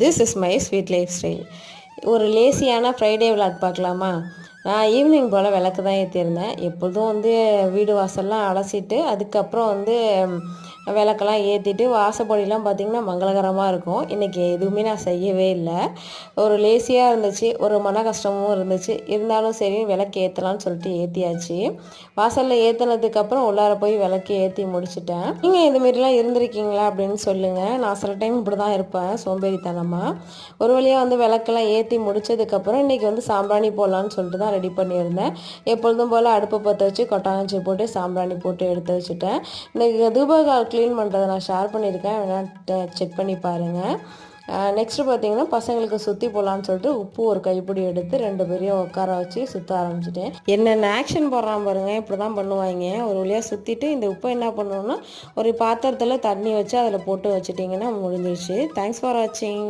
This is my sweet life style. ஒரு லேசியான Friday vlog பார்க்கலாமா? நான் ஈவினிங் போல் விளக்கு தான் ஏற்றிருந்தேன். எப்பொழுதும் வீடு வாசல்லாம் அலசிட்டு அதுக்கப்புறம் விளக்கெல்லாம் ஏற்றிட்டு வாசப்படியெலாம் பார்த்திங்கன்னா மங்களகரமாக இருக்கும். இன்றைக்கி எதுவுமே நான் செய்யவே இல்லை. ஒரு லேசியாக இருந்துச்சு, ஒரு மன கஷ்டமும் இருந்துச்சு. இருந்தாலும் சரி விளக்கு ஏற்றலான்னு சொல்லிட்டு ஏற்றியாச்சு. வாசலில் ஏற்றினதுக்கப்புறம் உள்ளார போய் விளக்கு ஏற்றி முடிச்சுட்டேன். நீங்கள் இதுமாரிலாம் இருந்திருக்கீங்களா அப்படின்னு சொல்லுங்கள். நான் சில டைம் இப்படி தான் இருப்பேன், சோம்பேறித்தனமாக. ஒரு வழியாக விளக்கெல்லாம் ஏற்றி முடித்ததுக்கப்புறம் இன்றைக்கி சாம்பிராணி போடலான்னு சொல்லிட்டு தான் ரெடி பண்ணியிருந்தேன். எப்பொழுதும் போல் அடுப்பை பற்ற வச்சு கொட்டாங்கச்சி போட்டு சாம்பிராணி போட்டு எடுத்து வச்சுட்டேன். இன்றைக்கி தூபகால் க்ளீன் பண்ணுறதை நான் ஷேர் பண்ணியிருக்கேன், வேணால் செக் பண்ணி பாருங்கள். நெக்ஸ்ட்டு பார்த்திங்கன்னா பசங்களுக்கு சுற்றி போடலான்னு சொல்லிட்டு உப்பு ஒரு கைப்பிடி எடுத்து 2 பேரையும் உட்கார வச்சு சுற்ற ஆரம்பிச்சிட்டேன். என்னென்ன ஆக்ஷன் போடுறான் பாருங்கள், இப்படி தான் பண்ணுவாங்க. ஒரு வழியாக சுற்றிட்டு இந்த உப்பை என்ன பண்ணணுன்னா ஒரு பாத்திரத்தில் தண்ணி வச்சு அதில் போட்டு வச்சுட்டிங்கன்னா முடிஞ்சிருச்சு. தேங்க்ஸ் ஃபார் வாட்சிங்.